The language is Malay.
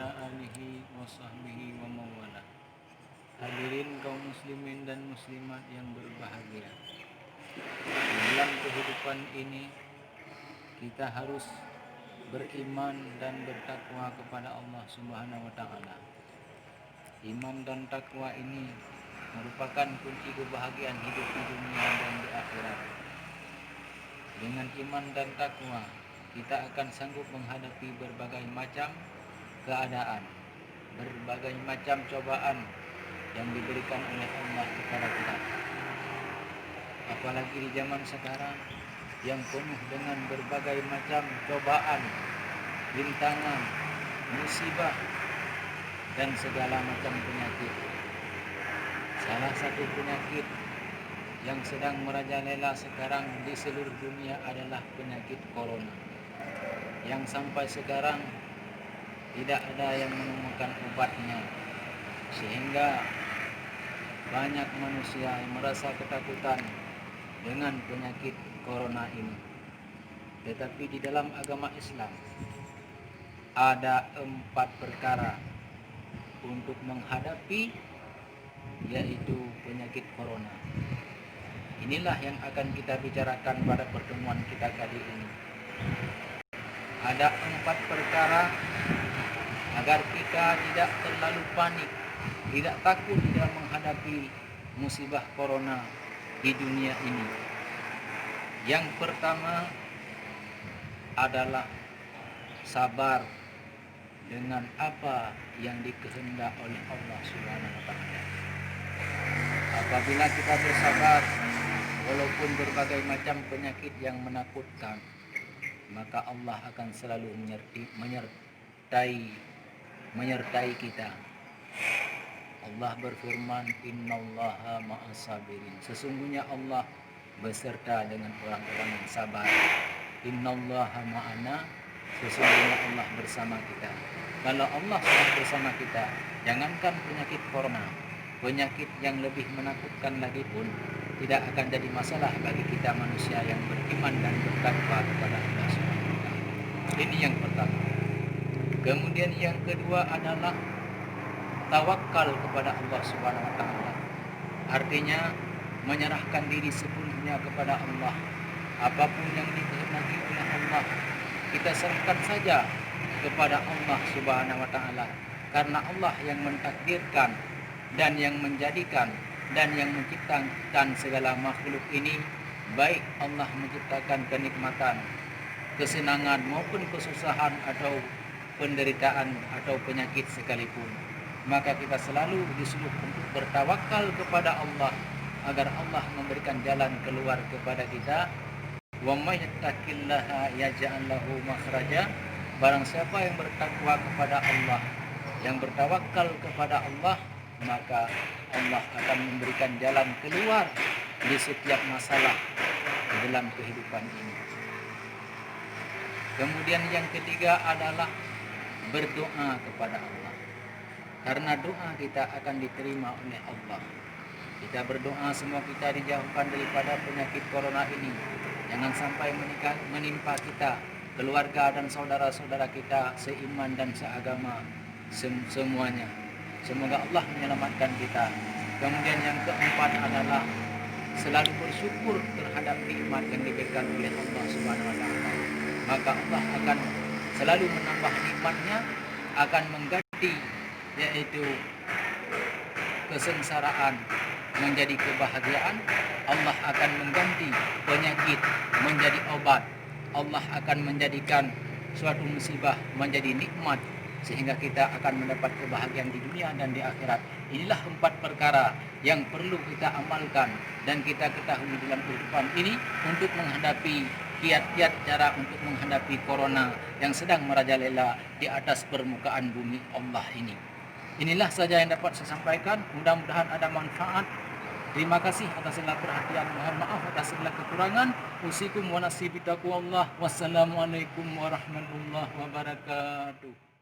ala alihi wa sahbihi wa mawala. Hadirin kaum muslimin dan muslimat yang berbahagia, dalam kehidupan ini kita harus beriman dan bertakwa kepada Allah Subhanahu wa taala. Iman dan takwa ini merupakan kunci kebahagiaan hidup di dunia dan di akhirat. Dengan iman dan takwa, kita akan sanggup menghadapi berbagai macam keadaan, berbagai macam cobaan yang diberikan oleh Allah kepada kita. Apalagi di zaman sekarang yang penuh dengan berbagai macam cobaan, rintangan, musibah, dan segala macam penyakit. Salah satu penyakit yang sedang merajalela sekarang di seluruh dunia adalah penyakit corona, yang sampai sekarang tidak ada yang menemukan obatnya, sehingga banyak manusia yang merasa ketakutan dengan penyakit corona ini. Tetapi di dalam agama Islam ada 4 perkara untuk menghadapi, yaitu penyakit corona. Inilah yang akan kita bicarakan pada pertemuan kita kali ini. Ada 4 perkara agar kita tidak terlalu panik, tidak takut dalam menghadapi musibah corona di dunia ini. Yang pertama adalah sabar dengan apa yang dikehendak oleh Allah Subhanahu wa taala. Apabila kita bersabar walaupun berbagai macam penyakit yang menakutkan, maka Allah akan selalu menyertai kita. Allah berfirman, innallaha ma'as sabirin. Sesungguhnya Allah beserta dengan orang-orang yang sabar. Innallaha ma'ana, sesungguhnya Allah bersama kita. Kalau Allah sudah bersama kita, jangankan penyakit corona, penyakit yang lebih menakutkan lagi pun tidak akan jadi masalah bagi kita manusia yang beriman dan bertakwa kepada Allah Subhanahu wa taala. Ini yang pertama. Kemudian yang kedua adalah tawakal kepada Allah Subhanahu wa taala. Artinya menyerahkan diri sepenuhnya kepada Allah. Apapun yang dikehendaki oleh Allah, kita serahkan saja kepada Allah Subhanahu wa taala, karena Allah yang mentakdirkan dan yang menjadikan dan yang menciptakan segala makhluk ini. Baik Allah menciptakan kenikmatan, kesenangan maupun kesusahan atau penderitaan atau penyakit sekalipun, maka kita selalu disuruh untuk bertawakal kepada Allah agar Allah memberikan jalan keluar kepada kita. Wa may yattaqillaha yaj'al lahu makhraja. Barang siapa yang bertakwa kepada Allah, yang bertawakal kepada Allah, maka Allah akan memberikan jalan keluar di setiap masalah di dalam kehidupan ini. Kemudian yang ketiga adalah berdoa kepada Allah, karena doa kita akan diterima oleh Allah. Kita berdoa semua kita dijauhkan daripada penyakit corona ini. Jangan sampai menimpa kita, keluarga dan saudara-saudara kita seiman dan seagama semuanya. Semoga Allah menyelamatkan kita. Kemudian yang keempat adalah selalu bersyukur terhadap nikmat yang diberikan oleh Allah Subhanahu wa taala. Maka Allah akan selalu menambah nikmatnya, akan mengganti yaitu kesengsaraan menjadi kebahagiaan. Allah akan mengganti penyakit menjadi obat. Allah akan menjadikan suatu musibah menjadi nikmat, sehingga kita akan mendapat kebahagiaan di dunia dan di akhirat. Inilah 4 perkara yang perlu kita amalkan dan kita ketahui dalam kehidupan ini untuk menghadapi kiat-kiat cara untuk menghadapi corona yang sedang merajalela di atas permukaan bumi Allah ini. Inilah saja yang dapat saya sampaikan. Mudah-mudahan ada manfaat. Terima kasih atas segala perhatian. Mohon maaf atas segala kekurangan. Usikum wa nasibi taqwallah. Wassalamualaikum warahmatullahi wabarakatuh.